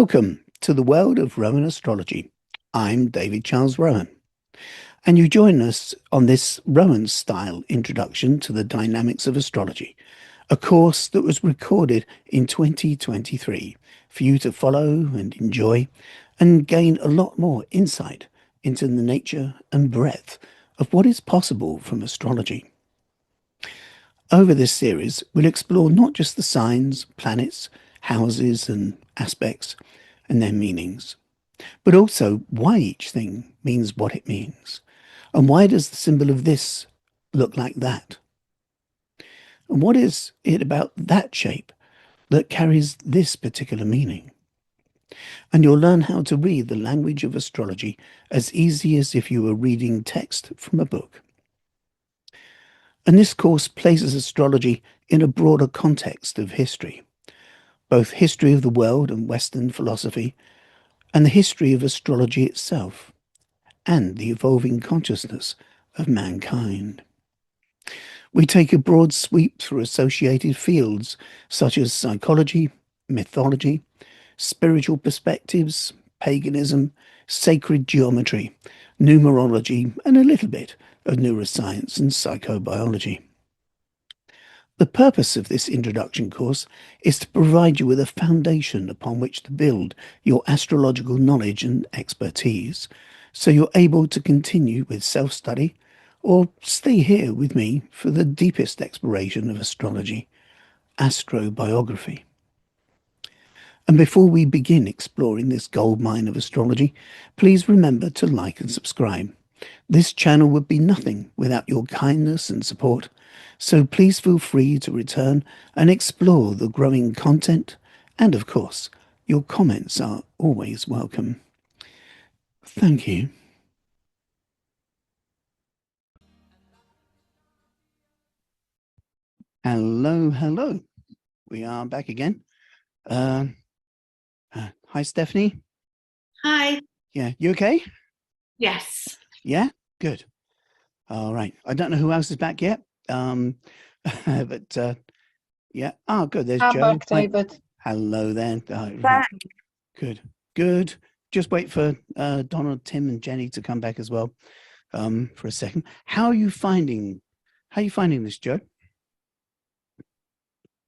Welcome to the world of Rowan astrology. I'm David Charles Rowan, and you join us on this Rowan style introduction to the Dynamics of Astrology, a course that was recorded in 2023 for you to follow and enjoy and gain a lot more insight into the nature and breadth of what is possible from astrology. Over this series, we'll explore not just the signs, planets, houses, and aspects and their meanings, but also why each thing means what it means. And why does the symbol of this look like that? And what is it about that shape that carries this particular meaning? And you'll learn how to read the language of astrology as easy as if you were reading text from a book. And this course places astrology in a broader context of history, both history of the world and Western philosophy, and the history of astrology itself, and the evolving consciousness of mankind. We take a broad sweep through associated fields such as psychology, mythology, spiritual perspectives, paganism, sacred geometry, numerology, and a little bit of neuroscience and psychobiology. The purpose of this introduction course is to provide you with a foundation upon which to build your astrological knowledge and expertise, so you're able to continue with self-study or stay here with me for the deepest exploration of astrology, astrobiography. And before we begin exploring this goldmine of astrology, please remember to like and subscribe. This channel would be nothing without your kindness and support, so please feel free to return and explore the growing content, and of course, your comments are always welcome. Thank you. Hello. We are back again. Hi, Stephanie. Hi. Yeah, you okay? Yes. Yeah, good. All right. I don't know who else is back yet. But yeah. Oh, good. There's I'm Joe. back, David. Hello then. Back. Good. Just wait for Donald, Tim, and Jenny to come back as well. For a second. How are you finding this, Joe?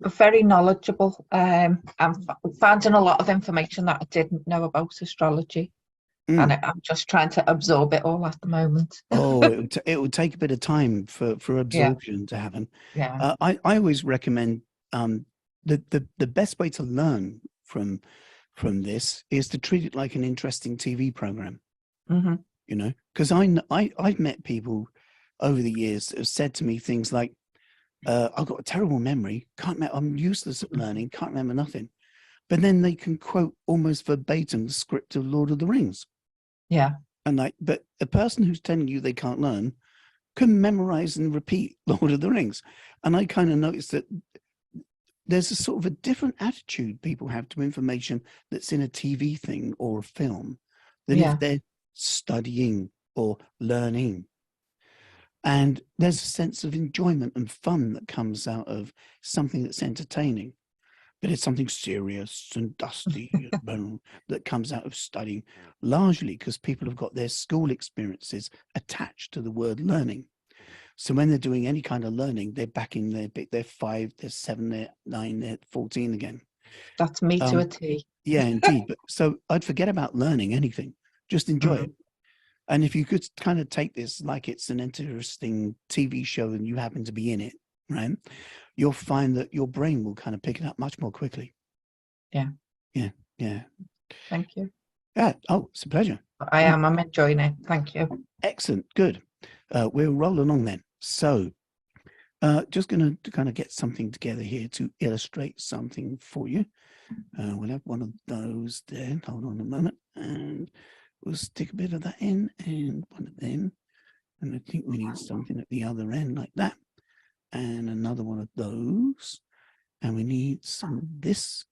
Very knowledgeable. I'm finding a lot of information that I didn't know about astrology, and I'm just trying to absorb it all at the moment. Oh, it would take a bit of time for absorption to happen. Yeah. I always recommend the best way to learn from this is to treat it like an interesting TV program. Mm-hmm. You know, because I've met people over the years that have said to me things like, I've got a terrible memory, I'm useless at learning, can't remember nothing. But then they can quote almost verbatim the script of Lord of the Rings. Yeah. And but a person who's telling you they can't learn can memorize and repeat Lord of the Rings. And I kind of noticed that there's a sort of a different attitude people have to information that's in a TV thing or a film than if they're studying or learning. And there's a sense of enjoyment and fun that comes out of something that's entertaining, but it's something serious and dusty that comes out of studying, largely because people have got their school experiences attached to the word learning. So when they're doing any kind of learning, they're back in they're 5, they're 7, they're 9, they're 14 again. That's me to a T. Yeah, indeed. But so I'd forget about learning anything, just enjoy it. And if you could kind of take this like it's an interesting TV show and you happen to be in it, right, you'll find that your brain will kind of pick it up much more quickly. Yeah. Thank you. Yeah. Oh, it's a pleasure. I'm enjoying it. Thank you. Excellent. Good. We'll roll along then. So just going to kind of get something together here to illustrate something for you. We'll have one of those there. Hold on a moment. And we'll stick a bit of that in and one of them. And I think we need something at the other end like that. And another one of those. And we need some of this.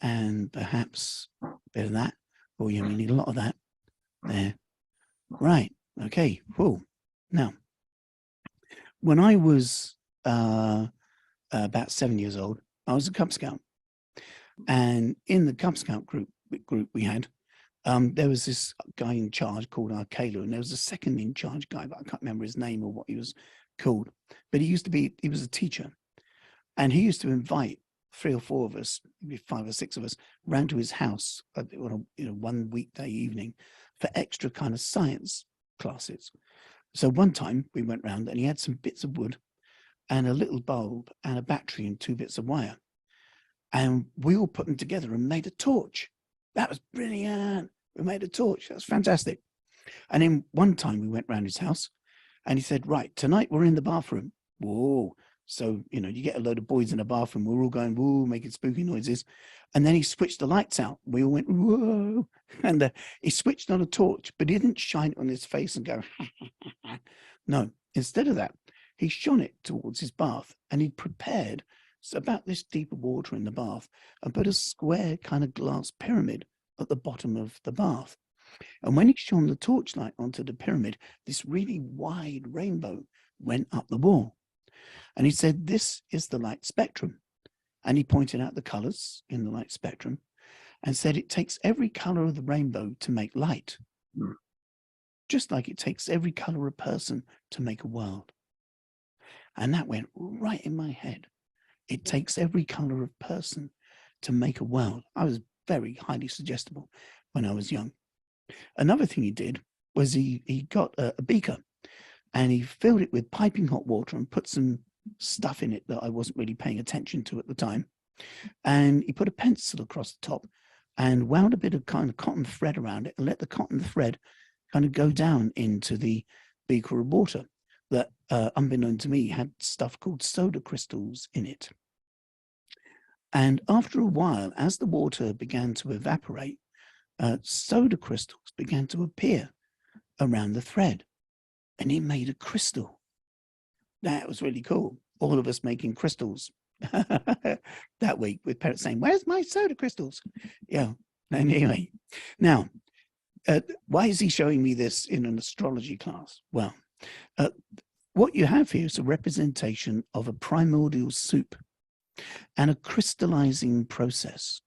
And perhaps a bit of that. Oh, yeah, we need a lot of that. There. Right. Okay. Cool. Now, when I was about 7 years old, I was a Cub Scout. And in the Cub Scout group we had, there was this guy in charge called Arcala, and there was a second in charge guy, but I can't remember his name or what he was called. But he was a teacher, and he used to invite 3 or 4 of us, maybe 5 or 6 of us, round to his house on a, one weekday evening for extra kind of science classes. So one time we went round and he had some bits of wood and a little bulb and a battery and 2 bits of wire. And we all put them together and made a torch. That was brilliant. We made a torch. That's fantastic. And then one time we went round his house and he said, right, tonight we're in the bathroom. Whoa. So, you get a load of boys in a bathroom. We're all going, whoa, making spooky noises. And then he switched the lights out. We all went, whoa. And he switched on a torch, but he didn't shine it on his face and go, no. Instead of that, he shone it towards his bath, and he'd prepared about this deep of water in the bath and put a square kind of glass pyramid at the bottom of the bath. And when he shone the torchlight onto the pyramid, this really wide rainbow went up the wall. And he said, this is the light spectrum. And he pointed out the colors in the light spectrum and said, it takes every color of the rainbow to make light, just like it takes every color of a person to make a world. And that went right in my head. It takes every color of person to make a world. I was very highly suggestible when I was young. Another thing he did was he got a beaker and he filled it with piping hot water and put some stuff in it that I wasn't really paying attention to at the time. And he put a pencil across the top and wound a bit of kind of cotton thread around it and let the cotton thread kind of go down into the beaker of water that, unbeknown to me, had stuff called soda crystals in it. And after a while, as the water began to evaporate, soda crystals began to appear around the thread, and it made a crystal. That was really cool. All of us making crystals that week with parents saying, where's my soda crystals? Yeah. Anyway, now, why is he showing me this in an astrology class? Well, what you have here is a representation of a primordial soup and a crystallizing process,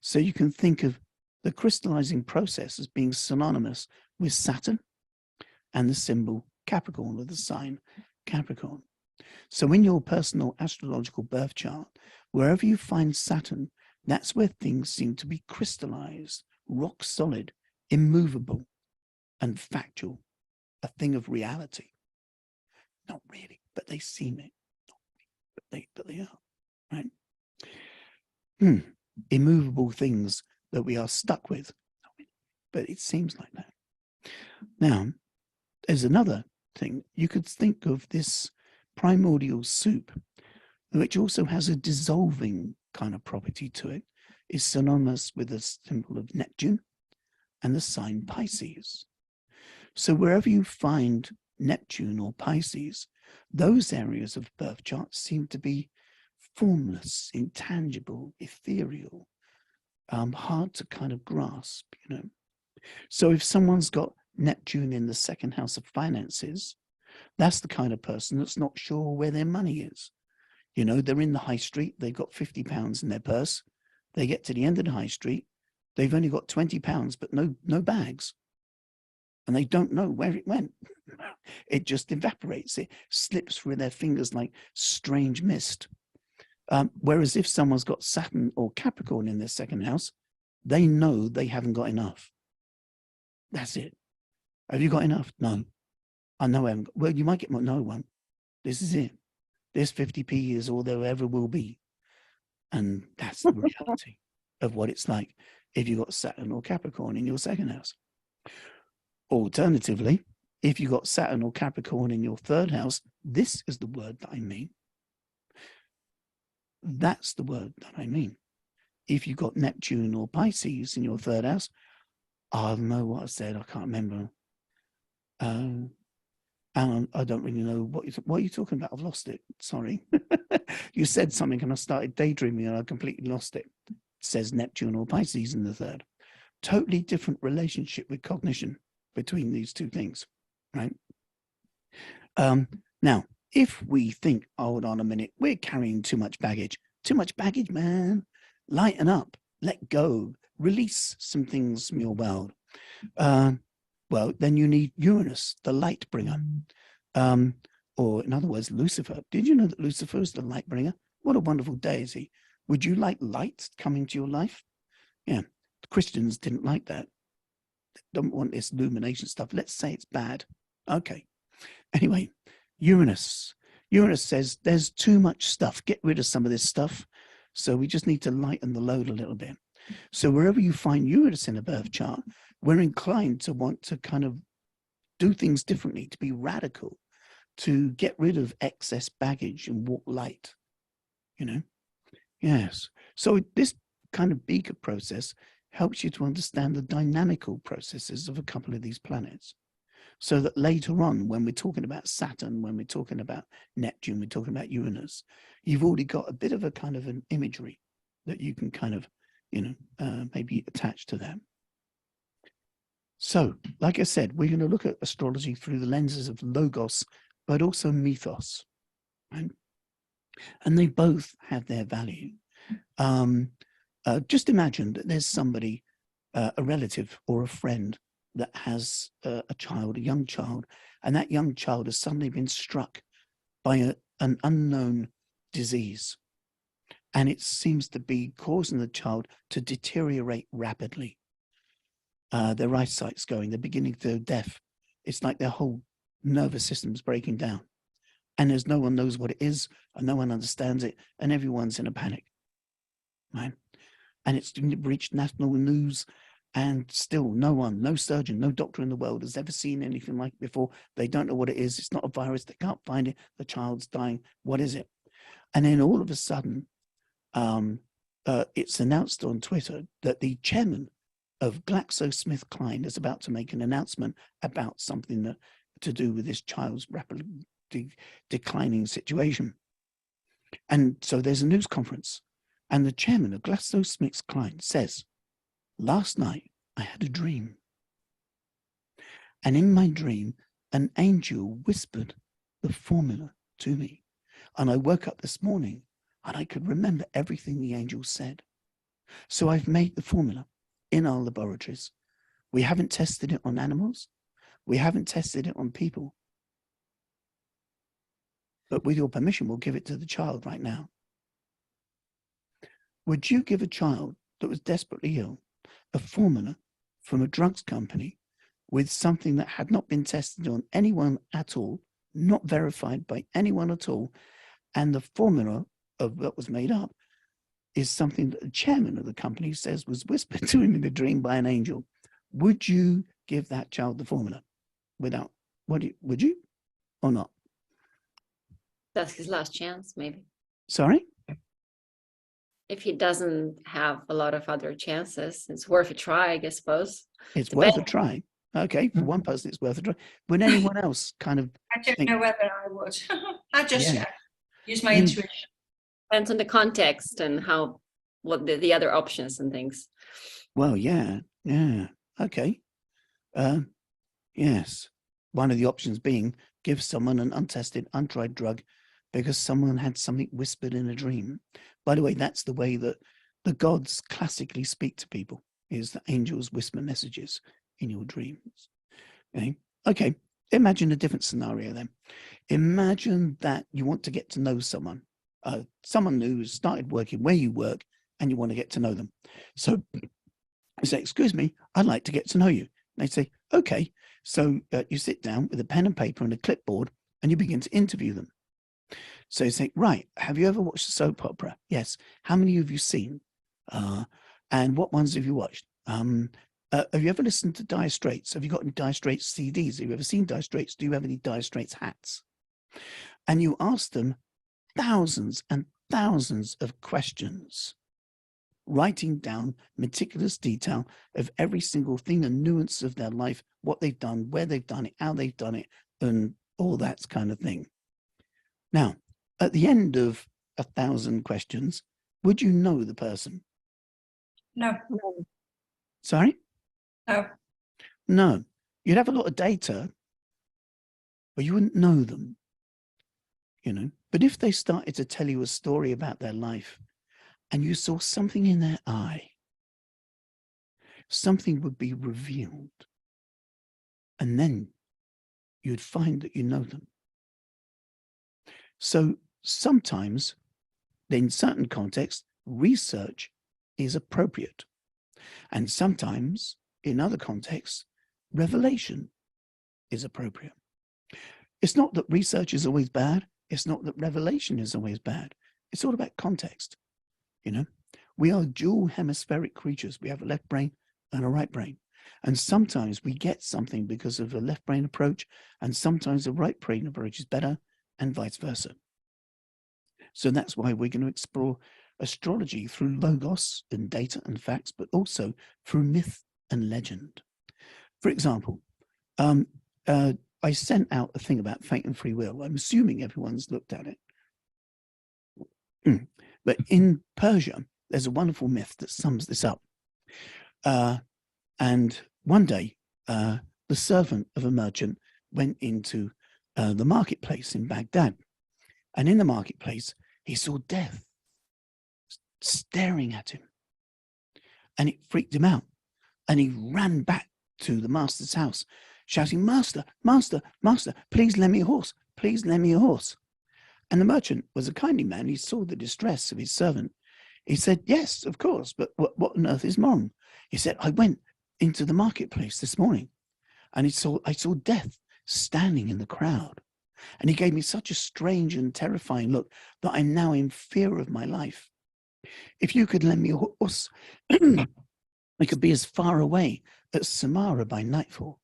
So you can think of the crystallizing process as being synonymous with Saturn and the symbol Capricorn, or the sign Capricorn. So in your personal astrological birth chart, wherever you find Saturn, that's where things seem to be crystallized, rock solid, immovable, and factual, a thing of reality. Not really, but they seem it. But they are, right? Immovable things that we are stuck with, but it seems like that. Now, there's another thing. You could think of this primordial soup, which also has a dissolving kind of property to it, is synonymous with the symbol of Neptune and the sign Pisces. So wherever you find Neptune or Pisces, those areas of birth charts seem to be formless, intangible, ethereal, hard to kind of grasp, So if someone's got Neptune in the second house of finances, that's the kind of person that's not sure where their money is. They're in the high street, they've got £50 in their purse. They get to the end of the high street, they've only got £20, but no bags. And they don't know where it went. It just evaporates. It slips through their fingers like strange mist. Whereas if someone's got Saturn or Capricorn in their second house, they know they haven't got enough. That's it. Have you got enough? No. I know I haven't got. Well, you might get more. No one. This is it. This 50p is all there ever will be. And that's the reality of what it's like if you've got Saturn or Capricorn in your second house. Alternatively, if you've got Saturn or Capricorn in your third house, this is the word that I mean. That's the word that I mean. If you've got Neptune or Pisces in your third house, I don't know what I said. I can't remember. And I don't really know what are you talking about. I've lost it. Sorry. You said something and I started daydreaming and I completely lost it. It says Neptune or Pisces in the third. Totally different relationship with cognition between these two things, right? Now, if we think, hold on a minute, we're carrying too much baggage, too much baggage, man. Lighten up, let go, release some things from your world. Well, then you need Uranus, the light bringer. Or in other words, Lucifer. Did you know that Lucifer is the light bringer? What a wonderful deity. Would you like light coming to your life? Yeah, the Christians didn't like that. They don't want this illumination stuff. Let's say it's bad. Okay. Anyway, Uranus. Uranus says there's too much stuff. Get rid of some of this stuff. So we just need to lighten the load a little bit. So wherever you find Uranus in a birth chart, we're inclined to want to kind of do things differently, to be radical, to get rid of excess baggage and walk light, you know? Yes. So this kind of beaker process helps you to understand the dynamical processes of a couple of these planets. So that later on, when we're talking about Saturn, when we're talking about Neptune, we're talking about Uranus, you've already got a bit of a kind of an imagery that you can kind of, maybe attach to them. So, like I said, we're going to look at astrology through the lenses of logos, but also mythos. Right? And they both have their value. Just imagine that there's somebody, a relative or a friend that has a child, a young child, and that young child has suddenly been struck by an unknown disease. And it seems to be causing the child to deteriorate rapidly. Their eyesight's going, they're beginning to go deaf. It's like their whole nervous system's breaking down. And there's no one knows what it is, and no one understands it, and everyone's in a panic. Right? And it's reached national news, and still no surgeon, no doctor in the world has ever seen anything like it before. They don't know what it is. It's not a virus. They can't find it. The child's dying. What is it? And then all of a sudden, it's announced on Twitter that the chairman of GlaxoSmithKline is about to make an announcement about something to do with this child's rapidly declining situation. And so there's a news conference, and the chairman of GlaxoSmithKline says, "Last night I had a dream. And in my dream, an angel whispered the formula to me. And I woke up this morning and I could remember everything the angel said. So I've made the formula in our laboratories. We haven't tested it on animals. We haven't tested it on people. But with your permission, we'll give it to the child right now." Would you give a child that was desperately ill a formula from a drugs company with something that had not been tested on anyone at all, not verified by anyone at all, and the formula of what was made up is something that the chairman of the company says was whispered to him in a dream by an angel? Would you give that child the formula without, would you or not? That's his last chance, maybe. Sorry? If he doesn't have a lot of other chances, it's worth a try, I suppose. It's worth a try. Okay, for one person, it's worth a try. Would anyone else kind of I don't think, know whether I would. I just Yeah. use my intuition. Depends on the context and what the other options and things. well, yeah, okay. Yes. One of the options being give someone an untested, untried drug because someone had something whispered in a dream. By the way, that's the way that the gods classically speak to people, is that angels whisper messages in your dreams. Okay. Imagine a different scenario then. Imagine that you want to get to know someone who's started working where you work, and you want to get to know them. So you say, "Excuse me, I'd like to get to know you." They say, "Okay." So you sit down with a pen and paper and a clipboard, and you begin to interview them. So you say, "Right, have you ever watched a soap opera?" "Yes." "How many have you seen? And what ones have you watched? Have you ever listened to Dire Straits? Have you got any Dire Straits CDs? Have you ever seen Dire Straits? Do you have any Dire Straits hats?" And you ask them thousands and thousands of questions, writing down meticulous detail of every single thing and nuance of their life, what they've done, where they've done it, how they've done it, and all that kind of thing. Now, at the end of 1,000 questions, would you know the person? No. Sorry? No. No. You'd have a lot of data, but you wouldn't know them, But if they started to tell you a story about their life, and you saw something in their eye, something would be revealed. And then you'd find that you know them. So sometimes, in certain contexts, research is appropriate. And sometimes, in other contexts, revelation is appropriate. It's not that research is always bad. It's not that revelation is always bad. It's all about context. You know, we are dual hemispheric creatures. We have a left brain and a right brain. And sometimes we get something because of a left brain approach, and sometimes the right brain approach is better, and vice versa. So that's why we're going to explore astrology through logos and data and facts, but also through myth and legend. For example, I sent out a thing about fate and free will. I'm assuming everyone's looked at it. But in Persia, there's a wonderful myth that sums this up. And one day, the servant of a merchant went into the marketplace in Baghdad. And in the marketplace, he saw death staring at him. And it freaked him out. And he ran back to the master's house, shouting, "Master, master, master, please lend me a horse. Please lend me a horse." And the merchant was a kindly man. He saw the distress of his servant. He said, "Yes, of course, but what on earth is wrong?" He said, "I went into the marketplace this morning and I saw death standing in the crowd. And he gave me such a strange and terrifying look that I'm now in fear of my life. If you could lend me a horse, I could be as far away as Samara by nightfall."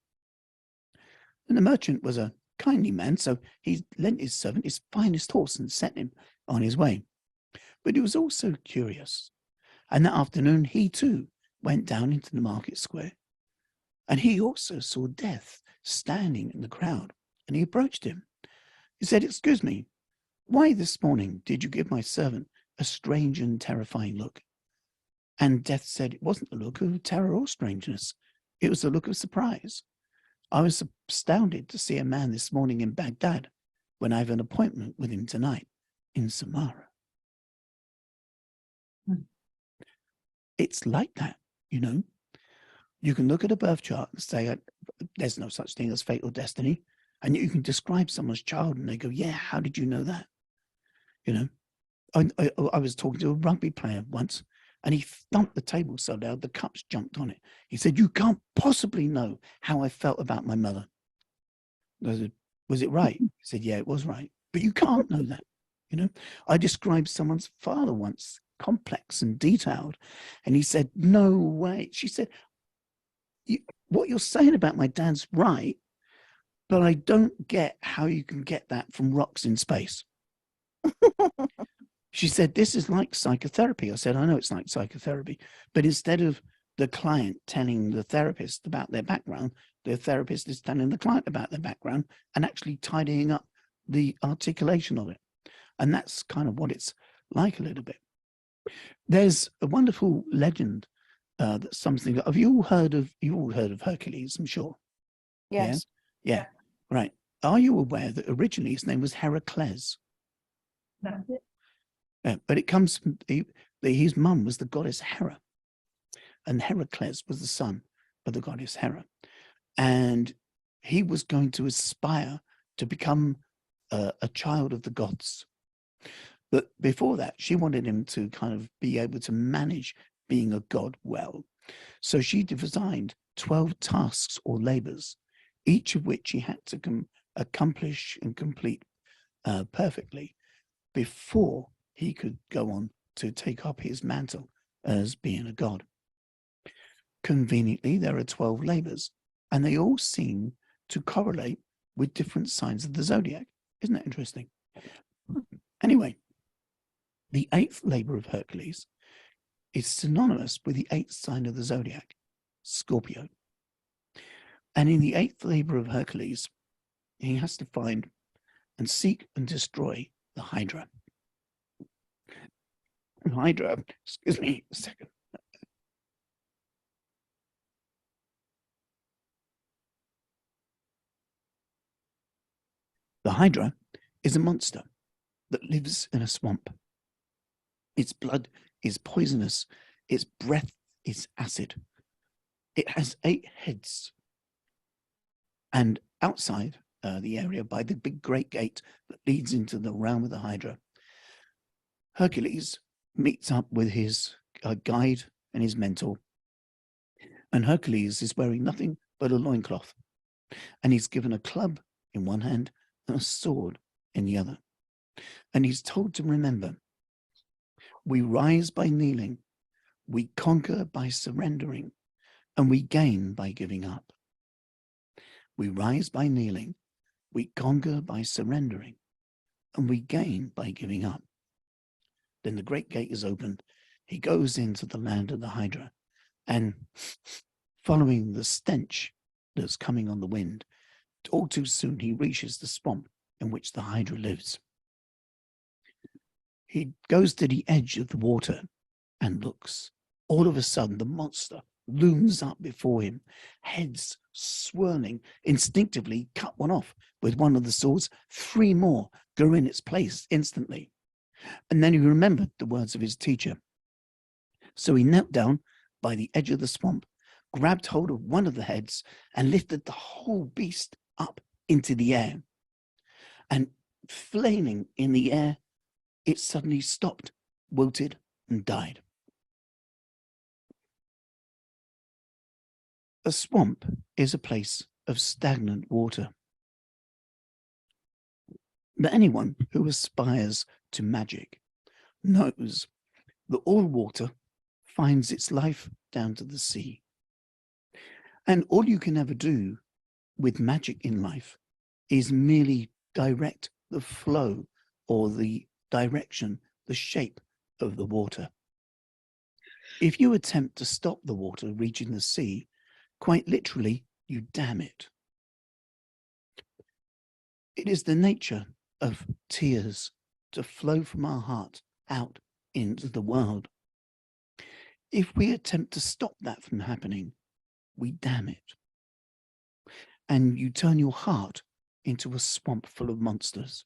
And the merchant was a kindly man, so he lent his servant his finest horse and sent him on his way. But he was also curious. And that afternoon, he too went down into the market square. And he also saw death standing in the crowd. And he approached him. He said, "Excuse me, why this morning did you give my servant a strange and terrifying look?" And Death said it wasn't a look of terror or strangeness. It was a look of surprise. "I was astounded to see a man this morning in Baghdad when I have an appointment with him tonight in Samara." It's like that, you know. You can look at a birth chart and say, there's no such thing as fate or destiny. And you can describe someone's child and they go, "Yeah, how did you know that?" You know, I was talking to a rugby player once and he thumped the table so loud the cups jumped on it. He said, "You can't possibly know how I felt about my mother." I said, "Was it right?" He said, "Yeah, it was right." But you can't know that. You know, I described someone's father once, complex and detailed. And he said, "No way." She said, "What you're saying about my dad's right, but I don't get how you can get that from rocks in space." She said, "This is like psychotherapy." I said, "I know it's like psychotherapy, but instead of the client telling the therapist about their background, the therapist is telling the client about their background and actually tidying up the articulation of it." And that's kind of what it's like a little bit. There's a wonderful legend that's something that you all heard of Hercules, I'm sure. Yes. Yeah. Right. Are you aware that originally his name was Heracles? No. But it comes from his mum was the goddess Hera, and Heracles was the son of the goddess Hera, and he was going to aspire to become a child of the gods. But before that, she wanted him to kind of be able to manage being a god well. So she designed 12 tasks or labors, each of which he had to accomplish and complete perfectly before he could go on to take up his mantle as being a god. Conveniently, there are 12 labors, and they all seem to correlate with different signs of the zodiac. Isn't that interesting? Anyway, the 8th labor of Hercules is synonymous with the 8th sign of the zodiac, Scorpio. And in the 8th labor of Hercules, he has to find and seek and destroy the Hydra. Hydra, excuse me a second. The Hydra is a monster that lives in a swamp. Its blood is poisonous. Its breath is acid. It has 8 heads. And outside the area, by the big great gate that leads into the realm of the Hydra, Hercules meets up with his guide and his mentor. And Hercules is wearing nothing but a loincloth. And he's given a club in one hand and a sword in the other. And he's told to remember, we rise by kneeling, we conquer by surrendering, and we gain by giving up. We rise by kneeling, we conquer by surrendering, and we gain by giving up. Then the great gate is opened. He goes into the land of the Hydra, and following the stench that's coming on the wind, all too soon he reaches the swamp in which the Hydra lives. He goes to the edge of the water and looks. All of a sudden, the monster looms up before him, heads swirling, instinctively cut one off with one of the swords. 3 more go in its place instantly. And then he remembered the words of his teacher. So he knelt down by the edge of the swamp, grabbed hold of one of the heads, and lifted the whole beast up into the air. And flaming in the air, it suddenly stopped, wilted, and died. A swamp is a place of stagnant water. But anyone who aspires to magic knows that all water finds its life down to the sea. And all you can ever do with magic in life is merely direct the flow or the direction, the shape of the water. If you attempt to stop the water reaching the sea, quite literally, you dam it. It is the nature of tears to flow from our heart out into the world. If we attempt to stop that from happening, we dam it. And you turn your heart into a swamp full of monsters.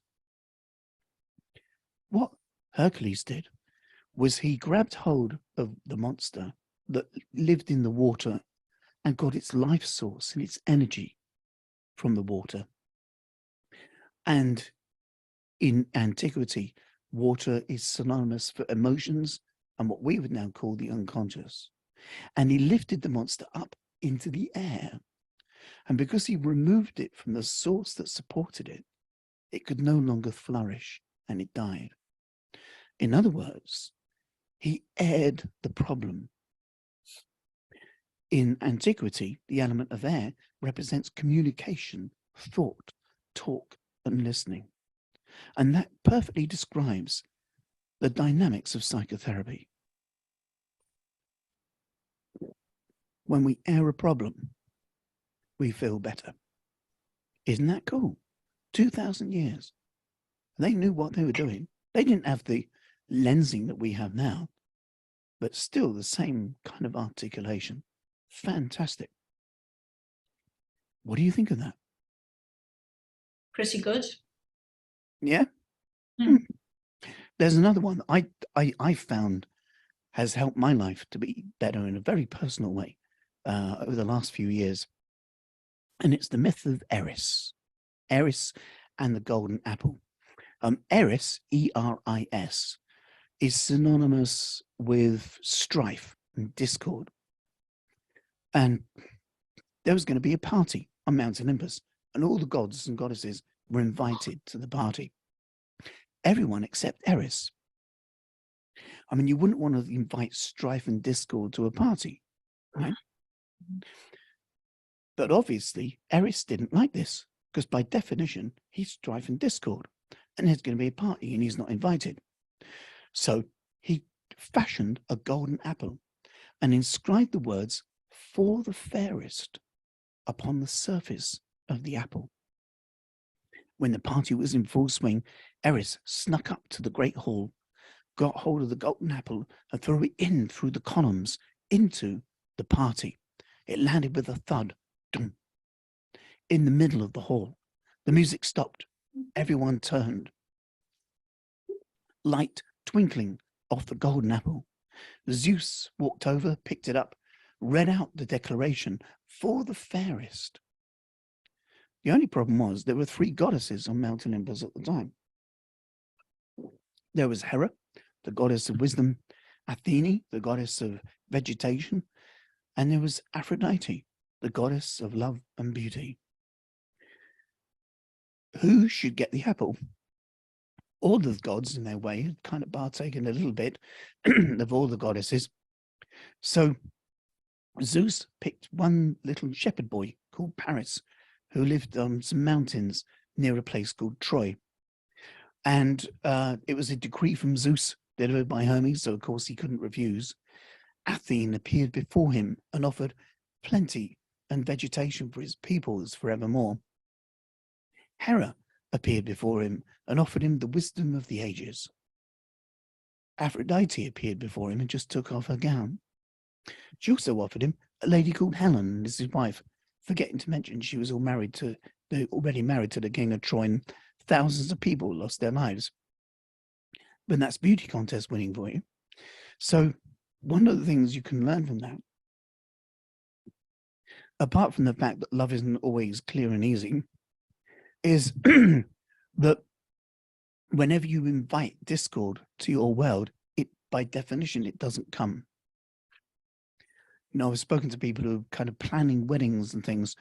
What Hercules did was he grabbed hold of the monster that lived in the water and got its life source and its energy from the water. And in antiquity, water is synonymous for emotions and what we would now call the unconscious. And he lifted the monster up into the air. And because he removed it from the source that supported it, it could no longer flourish and it died. In other words, he aired the problem. In antiquity, the element of air represents communication, thought, talk, and listening. And that perfectly describes the dynamics of psychotherapy. When we air a problem, we feel better. Isn't that cool? 2,000 years. They knew what they were doing. They didn't have the lensing that we have now, but still the same kind of articulation. Fantastic. What do you think of that? Pretty good. Yeah? Hmm. There's another one I found has helped my life to be better in a very personal way over the last few years. And it's the myth of Eris. Eris and the golden apple. Eris, E-R-I-S, is synonymous with strife and discord. And there was going to be a party on Mount Olympus, and all the gods and goddesses were invited to the party. Everyone except Eris. I mean, you wouldn't want to invite strife and discord to a party, right? But obviously, Eris didn't like this, because by definition, he's strife and discord, and there's going to be a party, and he's not invited. So he fashioned a golden apple and inscribed the words, "For the fairest," upon the surface of the apple. When the party was in full swing, Eris snuck up to the great hall, got hold of the golden apple and threw it in through the columns into the party. It landed with a thud, dum, in the middle of the hall. The music stopped. Everyone turned. Light twinkling off the golden apple. Zeus walked over, picked it up, read out the declaration for the fairest. The only problem was there were 3 goddesses on Mount Olympus at the time. There was Hera, the goddess of wisdom, Athene, the goddess of vegetation, and there was Aphrodite, the goddess of love and beauty. Who should get the apple? All the gods, in their way, had kind of partaken a little bit of all the goddesses. So Zeus picked one little shepherd boy called Paris, who lived on some mountains near a place called Troy. And it was a decree from Zeus delivered by Hermes, so of course he couldn't refuse. Athene appeared before him and offered plenty and vegetation for his peoples forevermore. Hera appeared before him and offered him the wisdom of the ages. Aphrodite appeared before him and just took off her gown. She also offered him a lady called Helen as his wife, forgetting to mention she was already married to the king of Troy, and thousands of people lost their lives. But that's beauty contest winning for you. So one of the things you can learn from that, apart from the fact that love isn't always clear and easy, is that whenever you invite discord to your world, it by definition, it doesn't come. You know, I've spoken to people who are kind of planning weddings and things,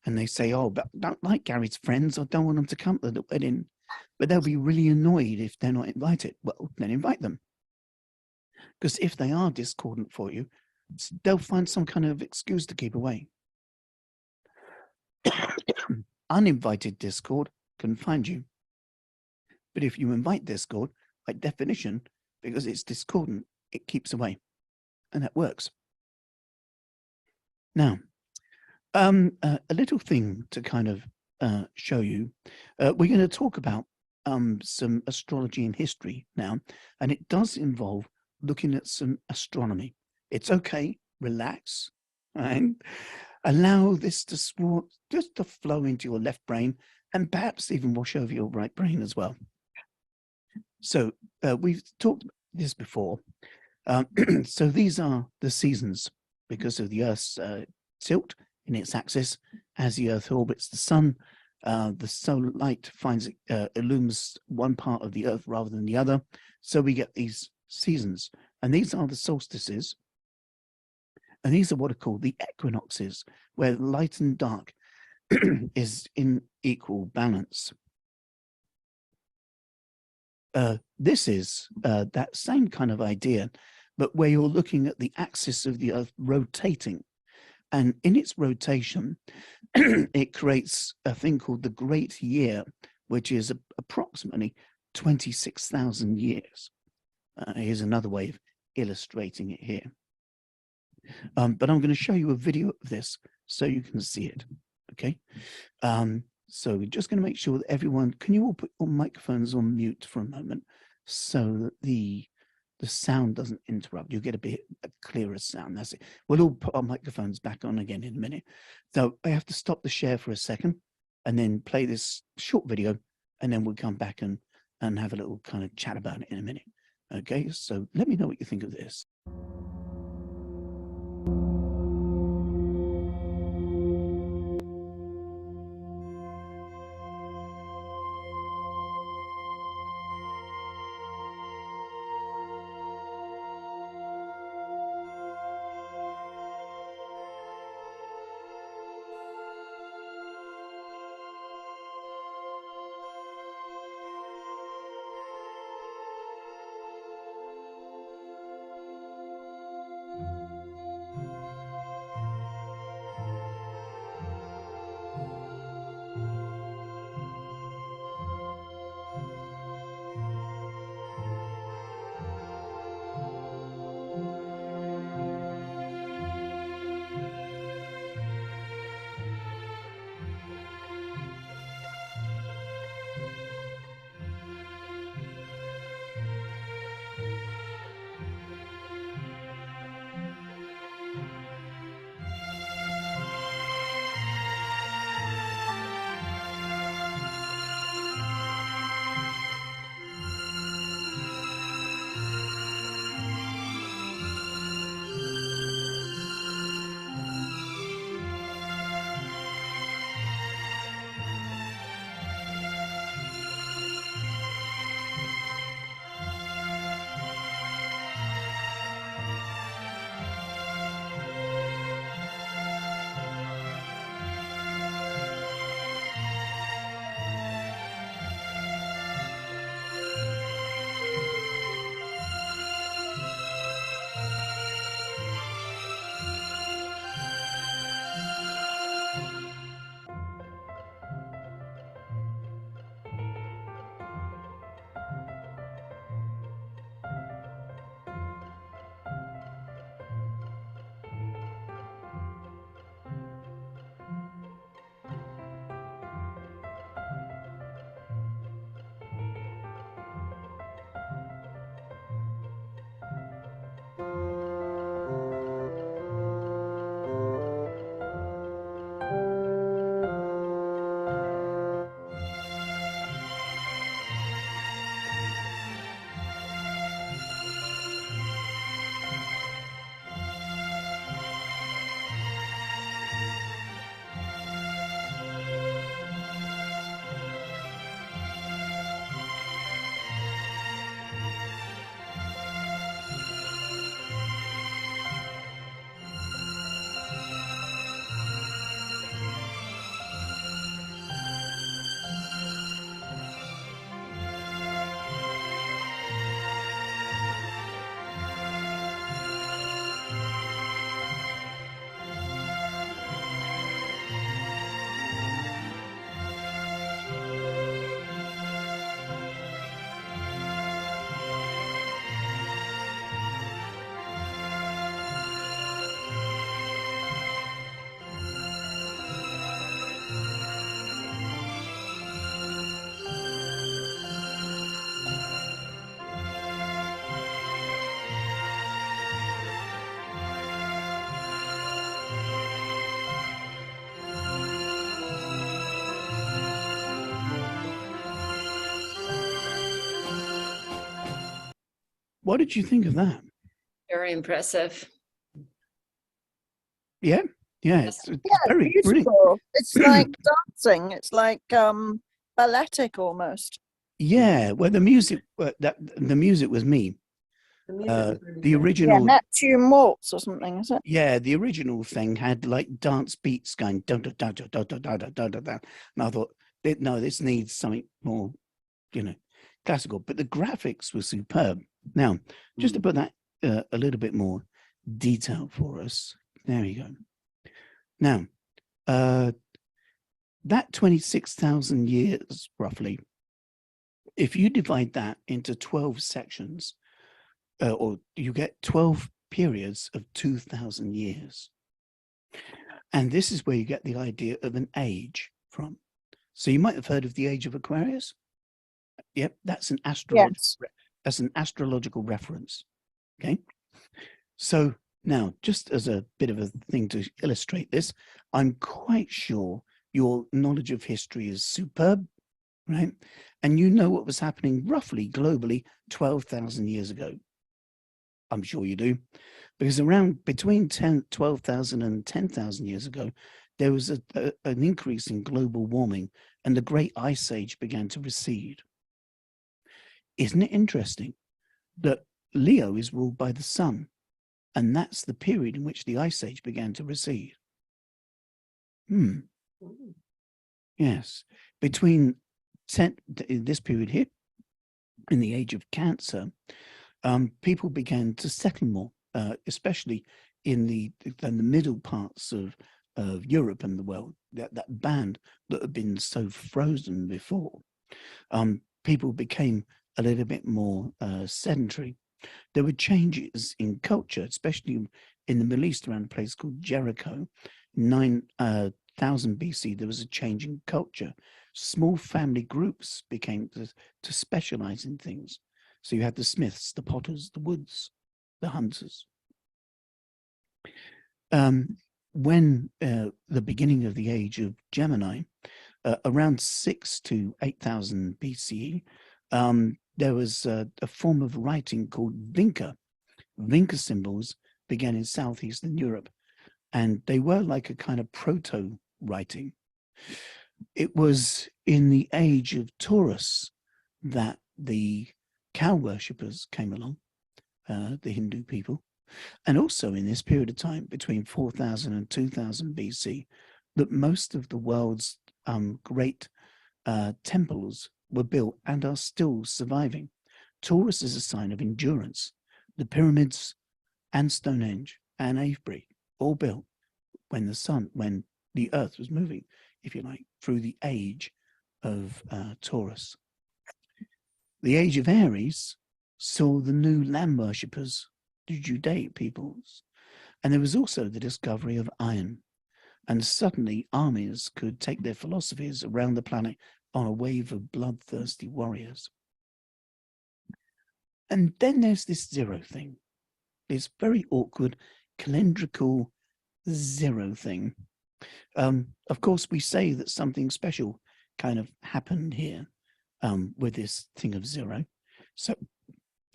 and they say, oh, but I don't like Gary's friends, I don't want them to come to the wedding. But they'll be really annoyed if they're not invited. Well, then invite them. Because if they are discordant for you, they'll find some kind of excuse to keep away. Uninvited discord can find you. But if you invite discord, by definition, because it's discordant, it keeps away. And that works. Now, a little thing to kind of show you. We're going to talk about some astrology and history now, and it does involve looking at some astronomy. It's okay, relax, and allow this to just to flow into your left brain and perhaps even wash over your right brain as well. So we've talked about this before. So these are the seasons because of the Earth's tilt in its axis as the Earth orbits the Sun. The solar light illumines one part of the Earth rather than the other. So we get these seasons, and these are the solstices. And these are what are called the equinoxes, where light and dark is in equal balance. This is that same kind of idea, but where you're looking at the axis of the Earth rotating. And in its rotation, it creates a thing called the Great Year, which is approximately 26,000 years. Here's another way of illustrating it here. But I'm going to show you a video of this so you can see it. Okay. So we're just going to make sure that everyone, can you all put your microphones on mute for a moment so that the sound doesn't interrupt. You'll get a clearer sound. That's it. We'll all put our microphones back on again in a minute. So I have to stop the share for a second and then play this short video, and then we'll come back and have a little kind of chat about it in a minute. Okay, so let me know what you think of this. What did you think of that? Very impressive. Yeah, it's Yeah, very brilliant. beautiful. It's like dancing. It's like balletic almost. Yeah, well, the music the music was me. The Yeah, original, Neptune waltz or something, is it? yeah, the original thing had like dance beats going dun dun dun dun dun dun dun dun dun dun, dun. And I thought, no, this needs something more, classical. But the graphics were superb. Now, just to put that a little bit more detail for us, there you go. Now, that 26,000 years roughly, if you divide that into 12 sections, or you get 12 periods of 2,000 years. And this is where you get the idea of an age from. So you might have heard of the age of Aquarius. Yep, that's an astrological reference. Okay. So now, just as a bit of a thing to illustrate this, I'm quite sure your knowledge of history is superb, right? And you know what was happening roughly globally 12,000 years ago. I'm sure you do, because around between 12,000 and 10,000 years ago, there was an increase in global warming and the Great Ice Age began to recede. Isn't it interesting that Leo is ruled by the sun, and that's the period in which the Ice Age began to recede? Yes, between this period here, in the age of Cancer, people began to settle more, especially in the middle parts of Europe and the world, that band that had been so frozen before. People became a little bit more sedentary. There were changes in culture, especially in the Middle East around a place called Jericho. 9,000 BC, there was a change in culture. Small family groups became to specialize in things. So you had the smiths, the potters, the woods, the hunters. When the beginning of the age of Gemini, around 6 to 8,000 BCE, there was a form of writing called Vinca. Vinca symbols began in southeastern Europe, and they were like a kind of proto-writing. It was in the age of Taurus that the cow worshippers came along, the Hindu people, and also in this period of time between 4,000 and 2,000 BC, that most of the world's great temples were built and are still surviving. Taurus is a sign of endurance. The pyramids and Stonehenge and Avebury, all built when the earth was moving, if you like, through the age of Taurus. The age of Aries saw the new land worshippers, the Judaic peoples, and there was also the discovery of iron. And suddenly armies could take their philosophies around the planet on a wave of bloodthirsty warriors. And then there's this zero thing, this very awkward calendrical zero thing. Of course, we say that something special kind of happened here with this thing of zero. So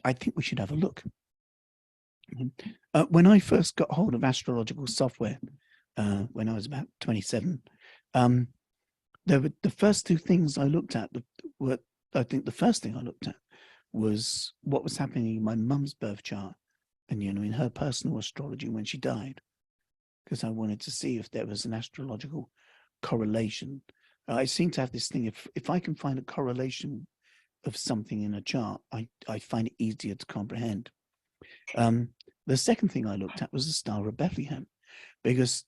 I think we should have a look. When I first got hold of astrological software, when I was about 27, there were the first two things I looked at were, I think the first thing I looked at was what was happening in my mum's birth chart and, in her personal astrology when she died, because I wanted to see if there was an astrological correlation. I seem to have this thing, if I can find a correlation of something in a chart, I find it easier to comprehend. The second thing I looked at was the Star of Bethlehem, because,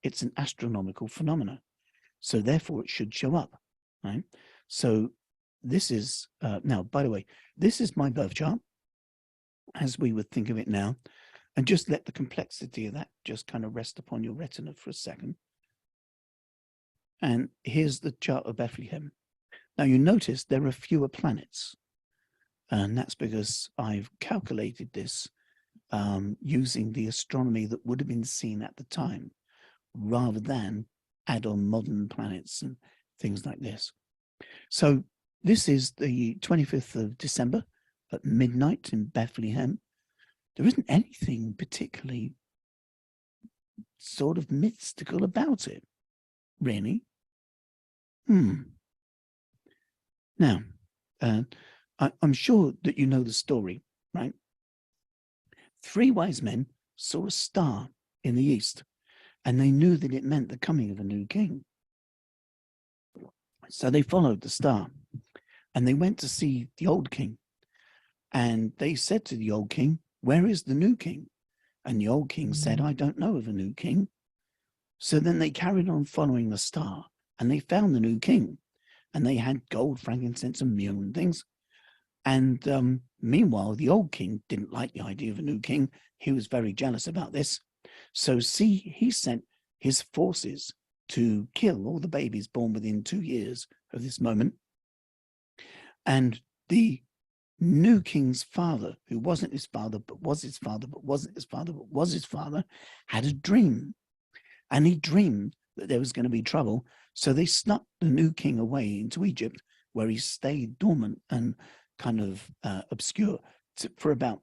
it's an astronomical phenomena. So therefore it should show up, right? So this is, now, by the way, this is my birth chart, as we would think of it now, and just let the complexity of that just kind of rest upon your retina for a second. And here's the chart of Bethlehem. Now you notice there are fewer planets, and that's because I've calculated this using the astronomy that would have been seen at the time, rather than add on modern planets and things like this. So this is the 25th of December, at midnight in Bethlehem. There isn't anything particularly sort of mystical about it, really. Now, I'm sure that you know the story, right? 3 wise men saw a star in the east, and they knew that it meant the coming of a new king. So they followed the star, and they went to see the old king. And they said to the old king, "Where is the new king?" And the old king said, "I don't know of a new king." So then they carried on following the star, and they found the new king. And they had gold, frankincense, and myrrh and things. And meanwhile, the old king didn't like the idea of a new king. He was very jealous about this. So he sent his forces to kill all the babies born within 2 years of this moment. And the new king's father, who wasn't his father, but was his father, but wasn't his father, but was his father, had a dream. And he dreamed that there was going to be trouble. So they snuck the new king away into Egypt, where he stayed dormant and kind of obscure for about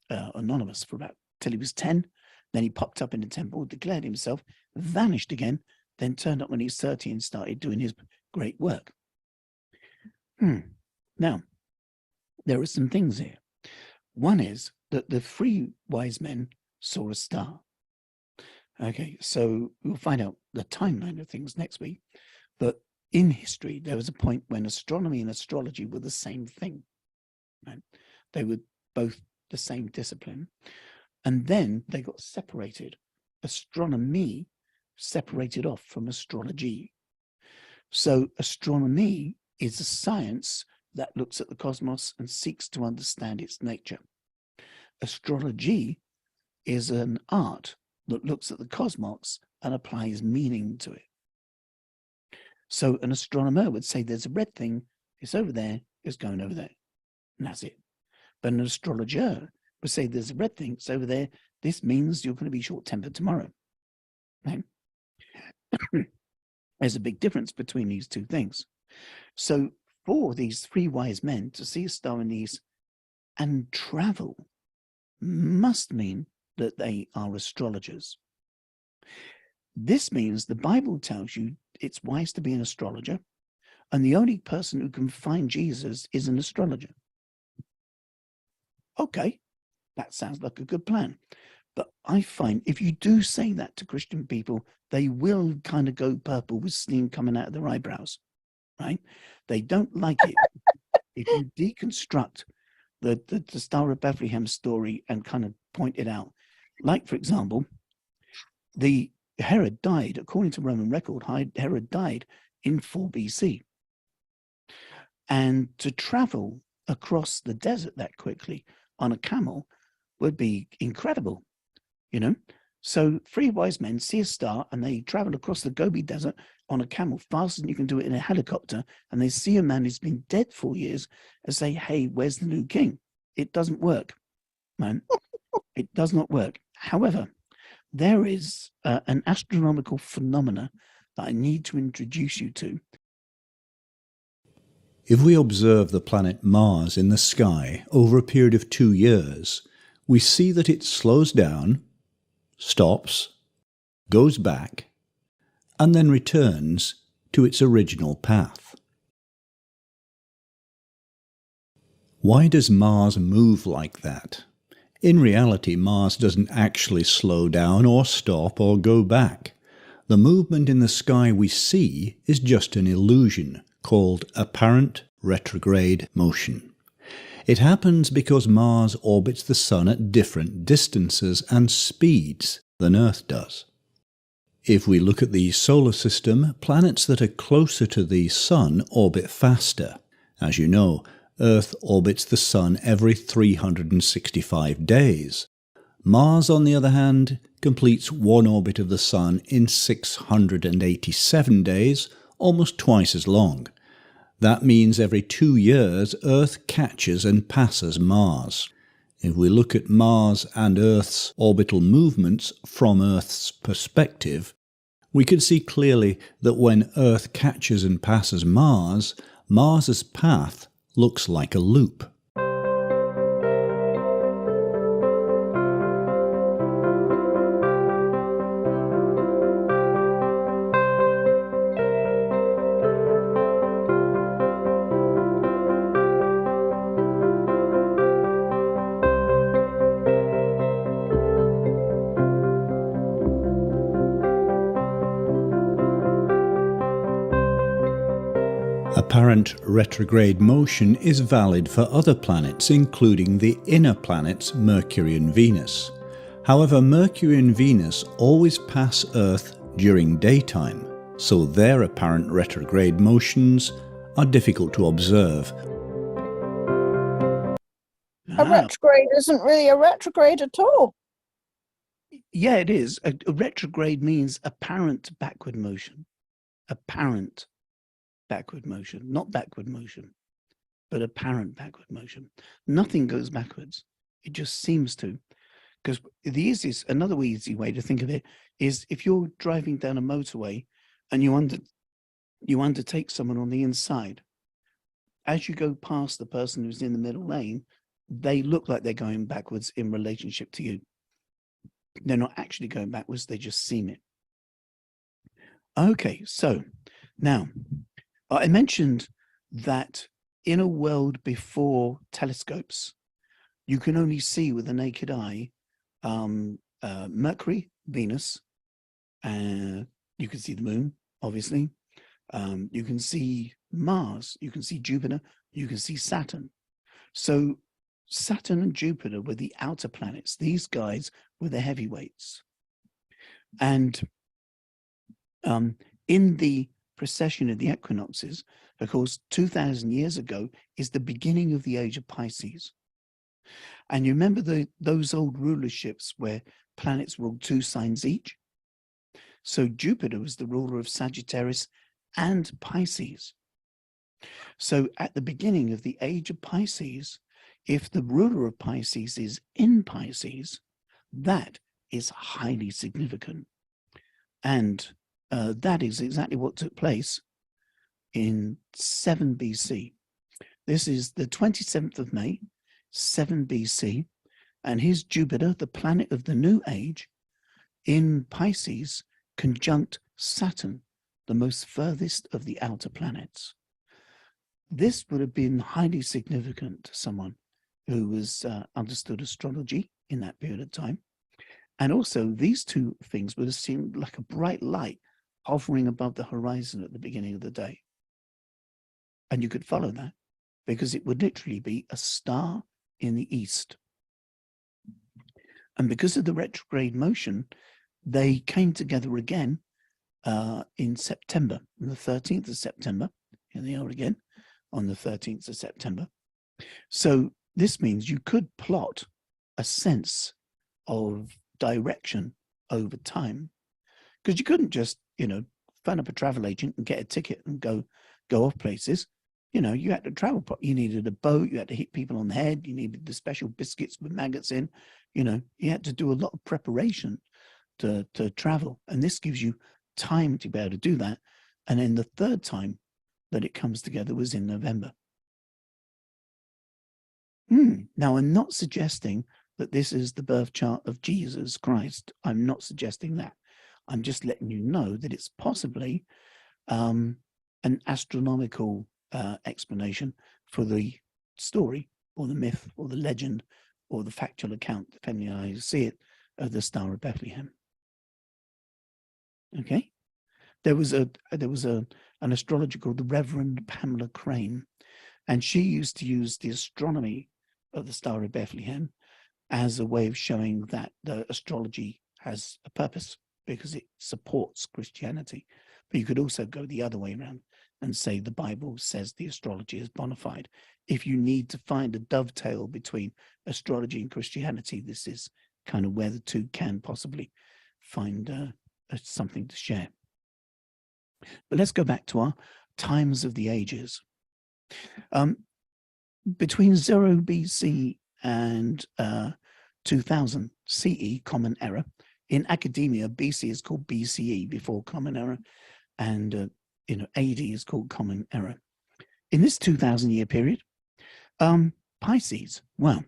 anonymous for about till he was 10. Then he popped up in the temple, declared himself, vanished again, then turned up when he was 30 and started doing his great work. Now, there are some things here. One is that the 3 wise men saw a star. Okay, so we'll find out the timeline of things next week. But in history, there was a point when astronomy and astrology were the same thing. Right? They were both the same discipline. And then they got separated. Astronomy separated off from astrology. So astronomy is a science that looks at the cosmos and seeks to understand its nature. Astrology is an art that looks at the cosmos and applies meaning to it. So an astronomer would say there's a red thing, it's over there, it's going over there, and that's it. But an astrologer would say there's a red thing, it's over there, this means you're going to be short-tempered tomorrow. Right? There's a big difference between these two things. So for these 3 wise men to see a star in the east and travel must mean that they are astrologers. This means the Bible tells you it's wise to be an astrologer, and the only person who can find Jesus is an astrologer. Okay, that sounds like a good plan. But I find if you do say that to Christian people, they will kind of go purple with steam coming out of their eyebrows, right? They don't like it. If you deconstruct the Star of Bethlehem story and kind of point it out, like, for example, Herod died, according to Roman record, Herod died in 4 BC. And to travel across the desert that quickly on a camel would be incredible, you know? So 3 wise men see a star and they travel across the Gobi Desert on a camel faster than you can do it in a helicopter. And they see a man who's been dead 4 years and say, "Hey, where's the new king?" It doesn't work, man. It does not work. However, there is an astronomical phenomena that I need to introduce you to. If we observe the planet Mars in the sky over a period of 2 years, we see that it slows down, stops, goes back, and then returns to its original path. Why does Mars move like that? In reality, Mars doesn't actually slow down or stop or go back. The movement in the sky we see is just an illusion called apparent retrograde motion. It happens because Mars orbits the Sun at different distances and speeds than Earth does. If we look at the solar system, planets that are closer to the Sun orbit faster. As you know, Earth orbits the Sun every 365 days. Mars, on the other hand, completes one orbit of the Sun in 687 days, almost twice as long. That means every 2 years Earth catches and passes Mars. If we look at Mars and Earth's orbital movements from Earth's perspective, we can see clearly that when Earth catches and passes Mars, Mars's path looks like a loop. Apparent retrograde motion is valid for other planets, including the inner planets Mercury and Venus. However, Mercury and Venus always pass Earth during daytime, so their apparent retrograde motions are difficult to observe. A retrograde isn't really a retrograde at all. Yeah, it is. A retrograde means apparent backward motion. Apparent backward motion, not backward motion, but apparent backward motion. Nothing goes backwards. It just seems to. Because another easy way to think of it is if you're driving down a motorway and you undertake someone on the inside, as you go past the person who's in the middle lane, they look like they're going backwards in relationship to you. They're not actually going backwards, they just seem it. Okay, so now I mentioned that in a world before telescopes, you can only see with the naked eye Mercury, Venus, you can see the moon, obviously. You can see Mars, you can see Jupiter, you can see Saturn. So Saturn and Jupiter were the outer planets. These guys were the heavyweights. And in the precession of the equinoxes, of course, 2,000 years ago is the beginning of the age of Pisces. And you remember those old rulerships where planets ruled 2 signs each? So Jupiter was the ruler of Sagittarius and Pisces. So at the beginning of the age of Pisces, if the ruler of Pisces is in Pisces, that is highly significant. And that is exactly what took place in 7 BC. This is the 27th of May, 7 BC, and here's Jupiter, the planet of the new age, in Pisces, conjunct Saturn, the most furthest of the outer planets. This would have been highly significant to someone who was understood astrology in that period of time. And also these two things would have seemed like a bright light hovering above the horizon at the beginning of the day. And you could follow that because it would literally be a star in the east. And because of the retrograde motion, they came together again in September, on the 13th of September. Here they are again on the 13th of September. So this means you could plot a sense of direction over time, because you couldn't just, phone up a travel agent and get a ticket and go off places. You had to travel. You needed a boat. You had to hit people on the head. You needed the special biscuits with maggots in. You had to do a lot of preparation to travel. And this gives you time to be able to do that. And then the third time that it comes together was in November. Now, I'm not suggesting that this is the birth chart of Jesus Christ. I'm not suggesting that. I'm just letting you know that it's possibly an astronomical explanation for the story or the myth or the legend or the factual account, depending on how you see it, of the Star of Bethlehem. Okay, there was an astrologer called the Reverend Pamela Crane, and she used to use the astronomy of the Star of Bethlehem as a way of showing that the astrology has a purpose because it supports Christianity. But you could also go the other way around and say the Bible says the astrology is bona fide. If you need to find a dovetail between astrology and Christianity, this is kind of where the two can possibly find something to share. But let's go back to our times of the ages. Between 0 BC and 2000 CE, Common Era, in academia, BC is called BCE, before Common Era, and AD is called Common Era. In this 2,000-year period, Pisces, well,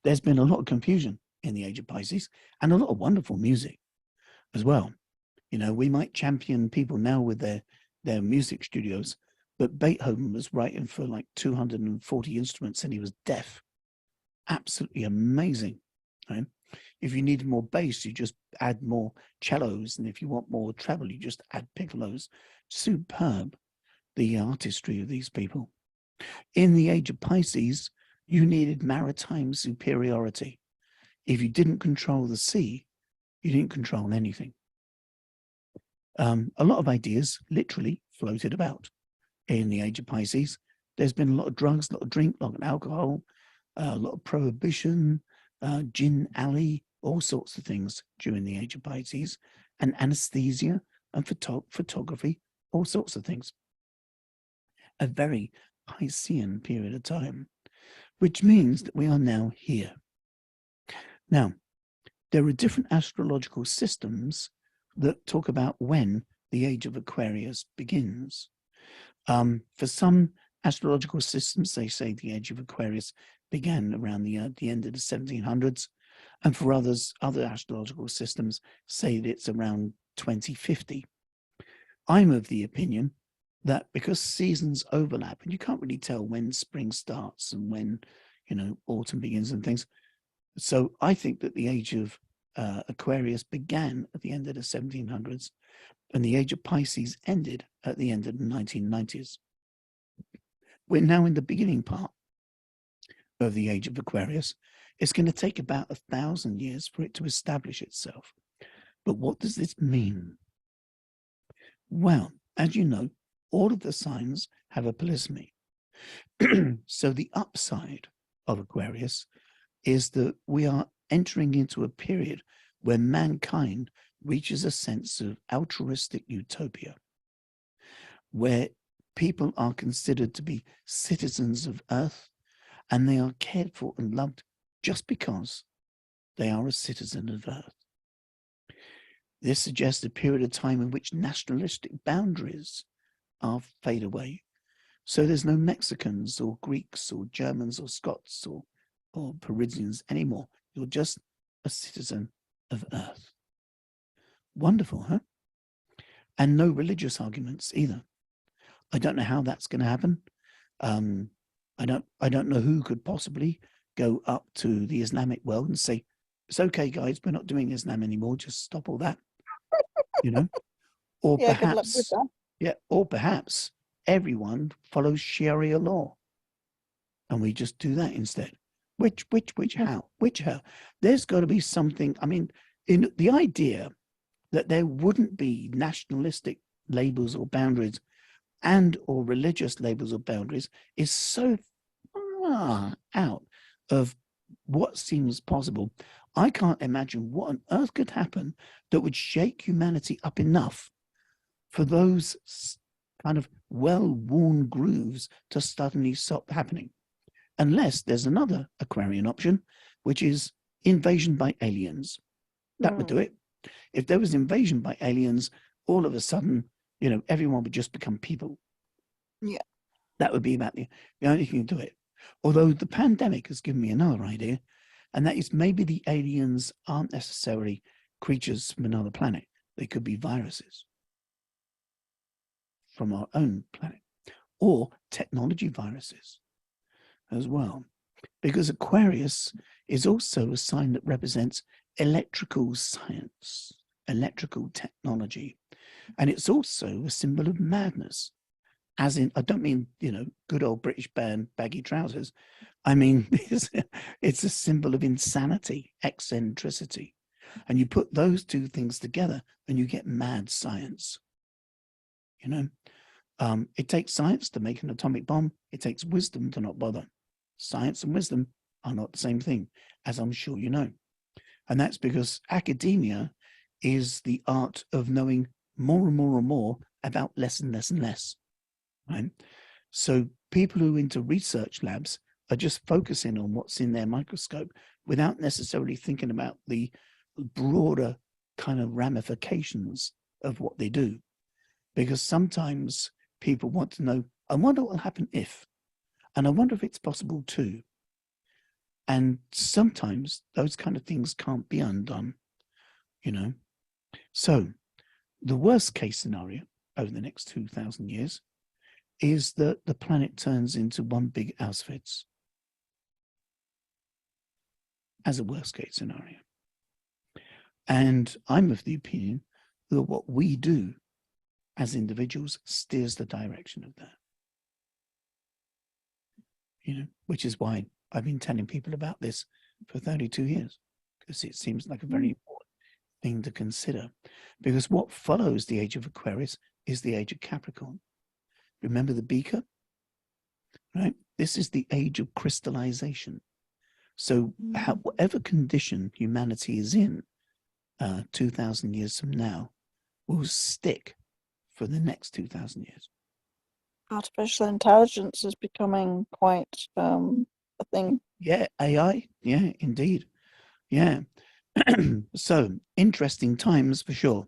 there's been a lot of confusion in the age of Pisces and a lot of wonderful music as well. We might champion people now with their music studios, but Beethoven was writing for like 240 instruments and he was deaf. Absolutely amazing, right? If you need more bass, you just add more cellos. And if you want more treble, you just add piccolos. Superb. the artistry of these people. In the age of Pisces, you needed maritime superiority. If you didn't control the sea, you didn't control anything. A lot of ideas literally floated about in the age of Pisces. There's been a lot of drugs, a lot of drink, a lot of alcohol, a lot of prohibition, gin alley, all sorts of things during the age of Pisces, and anesthesia and photography, all sorts of things. A very Piscean period of time, which means that we are now here. Now, there are different astrological systems that talk about when the age of Aquarius begins. For some astrological systems, they say the age of Aquarius began around the end of the 1700s, and for others, other astrological systems say that it's around 2050. I'm of the opinion that because seasons overlap, and you can't really tell when spring starts and when, autumn begins and things. So I think that the age of Aquarius began at the end of the 1700s, and the age of Pisces ended at the end of the 1990s. We're now in the beginning part of the age of Aquarius. It's going to take about 1,000 years for it to establish itself. But what does this mean? Well, as you know, all of the signs have a polysemy. So the upside of Aquarius is that we are entering into a period where mankind reaches a sense of altruistic utopia, where people are considered to be citizens of Earth, and they are cared for and loved just because they are a citizen of Earth. This suggests a period of time in which nationalistic boundaries are fade away. So there's no Mexicans or Greeks or Germans or Scots or Parisians anymore. You're just a citizen of Earth. Wonderful, huh? And no religious arguments either. I don't know how that's going to happen. I don't know who could possibly go up to the Islamic world and say, it's okay, guys, we're not doing Islam anymore. Just stop all that, Or Yeah, good luck with perhaps, that. or perhaps everyone follows Sharia law, and we just do that instead. Which how? There's got to be something. I mean, in the idea that there wouldn't be nationalistic labels or boundaries and or religious labels or boundaries is so far out of what seems possible. I can't imagine what on earth could happen that would shake humanity up enough for those kind of well-worn grooves to suddenly stop happening. Unless there's another Aquarian option, which is invasion by aliens. That would do it. If there was invasion by aliens, all of a sudden, everyone would just become people. Yeah. That would be about the only thing to do it. Although the pandemic has given me another idea, and that is maybe the aliens aren't necessarily creatures from another planet. They could be viruses from our own planet, or technology viruses as well. Because Aquarius is also a sign that represents electrical science, electrical technology. And it's also a symbol of madness. As in, I don't mean, good old British band, baggy trousers. I mean, it's a symbol of insanity, eccentricity. And you put those two things together and you get mad science. It takes science to make an atomic bomb. It takes wisdom to not bother. Science and wisdom are not the same thing, as I'm sure you know. And that's because academia is the art of knowing more and more and more about less and less and less. Right? So people who are into research labs are just focusing on what's in their microscope without necessarily thinking about the broader kind of ramifications of what they do. Because sometimes people want to know, I wonder what will happen if, and I wonder if it's possible too. And sometimes those kind of things can't be undone, So the worst case scenario over the next 2,000 years is that the planet turns into one big Auschwitz as a worst case scenario. And I'm of the opinion that what we do as individuals steers the direction of that. Which is why I've been telling people about this for 32 years, because it seems like a very important thing to consider. Because what follows the age of Aquarius is the age of Capricorn. Remember the beaker, right? This is the age of crystallization. So whatever condition humanity is in 2,000 years from now will stick for the next 2,000 years. Artificial intelligence is becoming quite a thing. Yeah, AI. Yeah, indeed. Yeah. So interesting times for sure.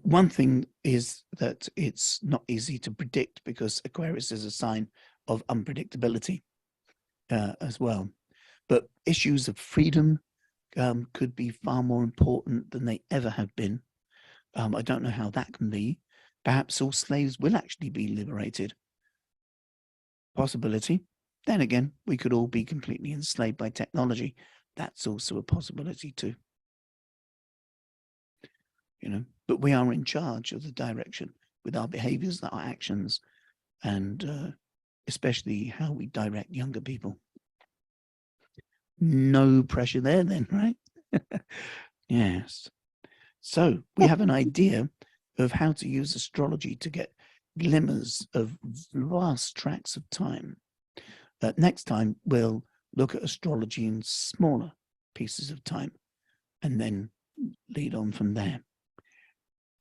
One thing is that it's not easy to predict because Aquarius is a sign of unpredictability as well. But issues of freedom could be far more important than they ever have been. I don't know how that can be. Perhaps all slaves will actually be liberated. Possibility. Then again, we could all be completely enslaved by technology. That's also a possibility too. But we are in charge of the direction with our behaviors, our actions, and especially how we direct younger people. No pressure there then, right? Yes. So we have an idea of how to use astrology to get glimmers of vast tracts of time. Next time, we'll look at astrology in smaller pieces of time and then lead on from there.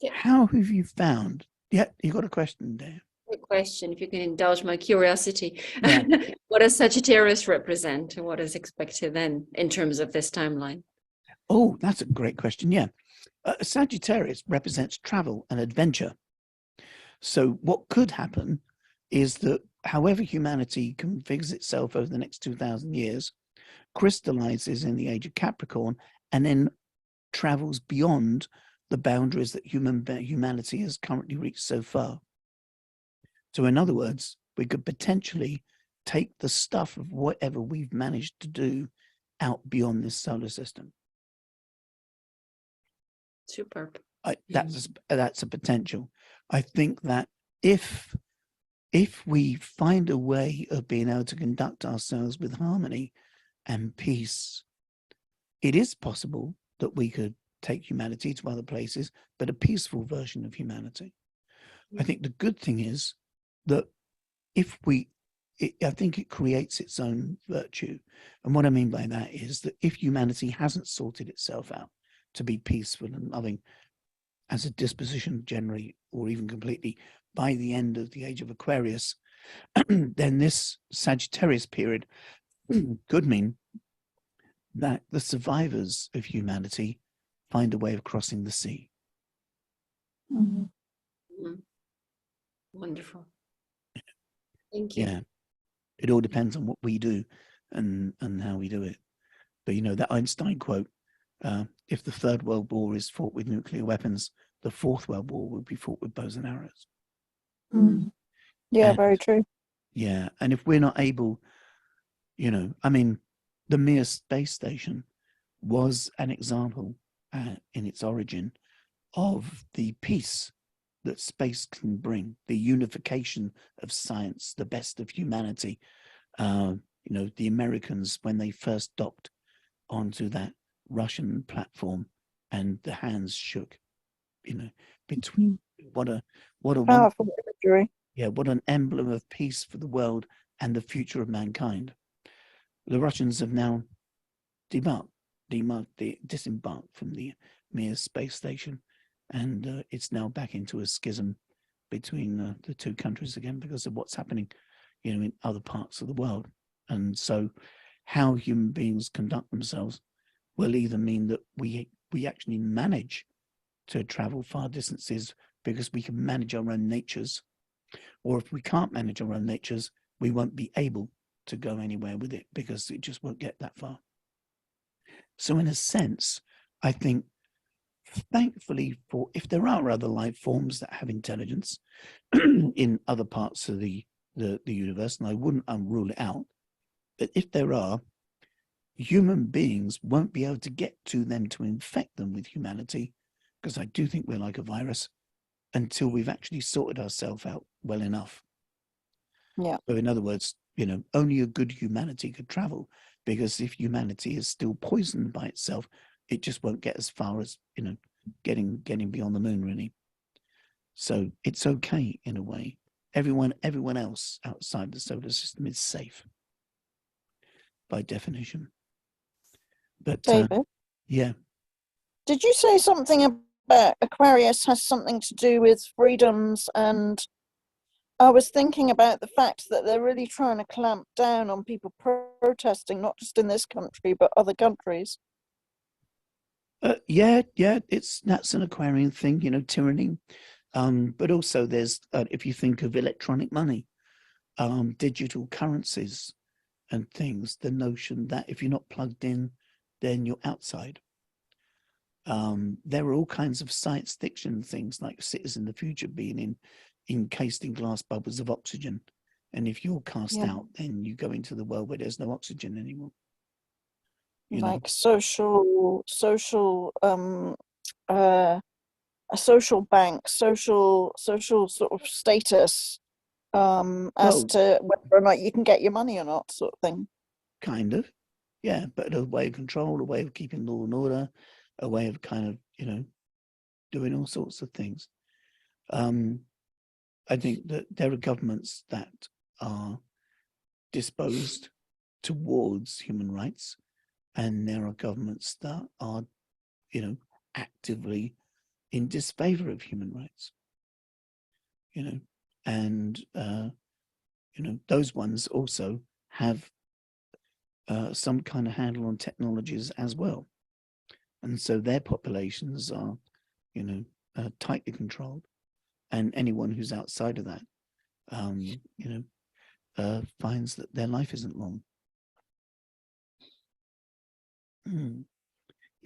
Yeah. How have you found? Yeah, you got a question there. A question, if you can indulge my curiosity. Yeah. What does Sagittarius represent and what is expected then in terms of this timeline? Oh, that's a great question. Yeah. Sagittarius represents travel and adventure. So what could happen is that however humanity configures itself over the next 2,000 years, crystallizes in the age of Capricorn, and then travels beyond the boundaries that humanity has currently reached so far. So in other words, we could potentially take the stuff of whatever we've managed to do out beyond this solar system. Superb. That's a potential. I think that if we find a way of being able to conduct ourselves with harmony and peace, it is possible that we could take humanity to other places, but a peaceful version of humanity. I think the good thing is that I think it creates its own virtue. And what I mean by that is that if humanity hasn't sorted itself out to be peaceful and loving as a disposition generally, or even completely, by the end of the age of Aquarius, then this Sagittarius period could mean that the survivors of humanity find a way of crossing the sea. Mhm. Wonderful. Thank you. Yeah, it all depends on what we do and how we do it. But that Einstein quote, if the Third World War is fought with nuclear weapons, the Fourth World War will be fought with bows and arrows. Mm. Yeah, And- very true. Yeah, and if we're not able, I mean, the Mir space station was an example in its origin of the peace that space can bring, the unification of science, the best of humanity. The Americans, when they first docked onto that Russian platform and the hands shook, between what a Powerful imagery. yeah, what an emblem of peace for the world and the future of mankind. The Russians have now disembarked from the Mir space station, and it's now back into a schism between the two countries again because of what's happening, in other parts of the world. And so, how human beings conduct themselves will either mean that we actually manage to travel far distances because we can manage our own natures, or if we can't manage our own natures, we won't be able to go anywhere with it because it just won't get that far. So in a sense, I think, thankfully, for if there are other life forms that have intelligence in other parts of the universe, and I wouldn't rule it out, but if there are, human beings won't be able to get to them to infect them with humanity, because I do think we're like a virus, until we've actually sorted ourselves out well enough. Yeah. So in other words, only a good humanity could travel, because if humanity is still poisoned by itself, it just won't get as far as, getting beyond the moon, really. So it's okay in a way. Everyone else outside the solar system is safe by definition. But David, yeah. did you say something about Aquarius has something to do with freedoms? And I was thinking about the fact that they're really trying to clamp down on people protesting, not just in this country, but other countries. Yeah, that's an Aquarian thing, tyranny. But also there's, if you think of electronic money, digital currencies and things, the notion that if you're not plugged in, then you're outside. There are all kinds of science fiction things like cities in the future being encased in glass bubbles of oxygen. And if you're cast out, then you go into the world where there's no oxygen anymore. Like social a social bank, social sort of status, as to whether or not you can get your money or not, sort of thing. Kind of, yeah, but a way of control, a way of keeping law and order, a way of kind of, doing all sorts of things. I think that there are governments that are disposed towards human rights, and there are governments that are, actively in disfavor of human rights. And those ones also have some kind of handle on technologies as well, and so their populations are, tightly controlled, and anyone who's outside of that, finds that their life isn't long.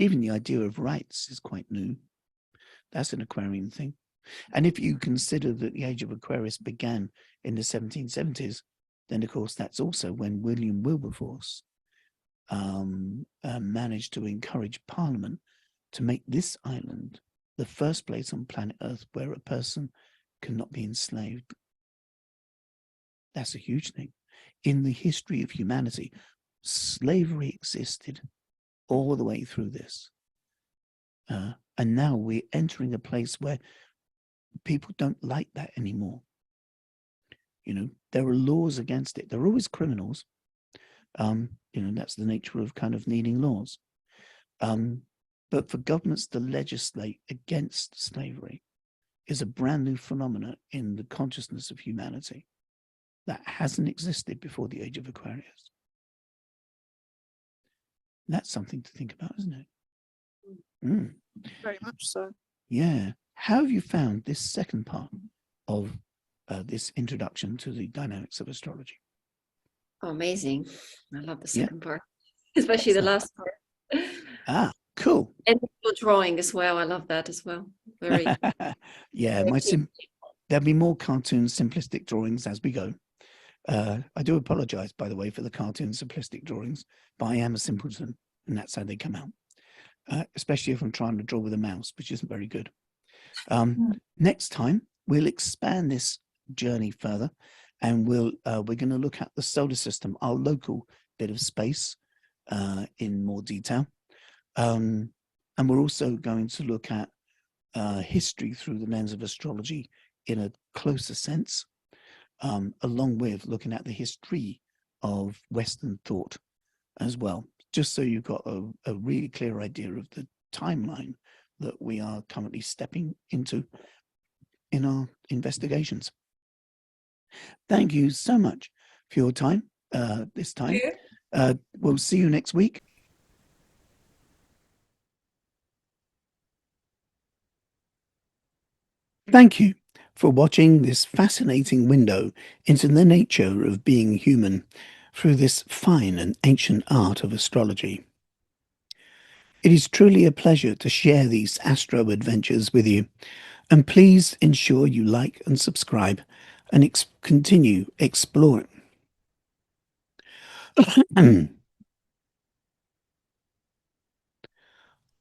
Even the idea of rights is quite new. That's an Aquarian thing. And if you consider that the age of Aquarius began in the 1770s, then of course that's also when William Wilberforce managed to encourage Parliament to make this island the first place on planet Earth where a person cannot be enslaved. That's a huge thing. In the history of humanity, slavery existed all the way through this. And now we're entering a place where people don't like that anymore. There are laws against it. There are always criminals. That's the nature of kind of needing laws. But for governments to legislate against slavery is a brand new phenomenon in the consciousness of humanity that hasn't existed before the age of Aquarius. That's something to think about, isn't it? Very much so. Yeah. How have you found this second part of this introduction to the dynamics of astrology? Oh, amazing. I love the second part, especially the last part. Ah, cool. And the drawing as well. I love that as well. Very. Yeah, there'll be more cartoon simplistic drawings as we go. I do apologize, by the way, for the cartoon simplistic drawings, but I am a simpleton, and that's how they come out. Especially if I'm trying to draw with a mouse, which isn't very good. Next time, we'll expand this journey further, and we're going to look at the solar system, our local bit of space, in more detail. And we're also going to look at history through the lens of astrology in a closer sense, along with looking at the history of Western thought as well, just so you've got a really clear idea of the timeline that we are currently stepping into in our investigations. Thank you so much for your time this time. We'll see you next week. Thank you for watching this fascinating window into the nature of being human through this fine and ancient art of astrology. It is truly a pleasure to share these astro adventures with you, and please ensure you like and subscribe and continue exploring.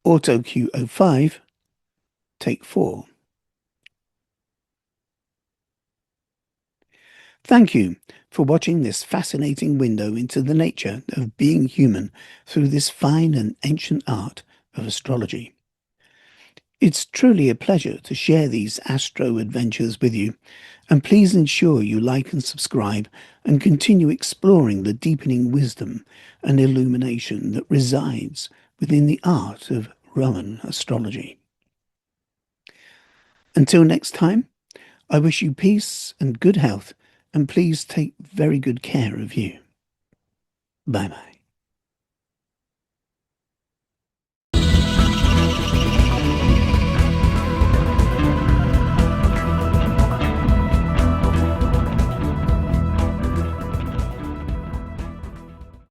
Auto Q05, take 4. Thank you for watching this fascinating window into the nature of being human through this fine and ancient art of astrology. It's truly a pleasure to share these astro adventures with you, and please ensure you like and subscribe and continue exploring the deepening wisdom and illumination that resides within the art of Rowan astrology. Until next time, I wish you peace and good health, and please take very good care of you. Bye bye.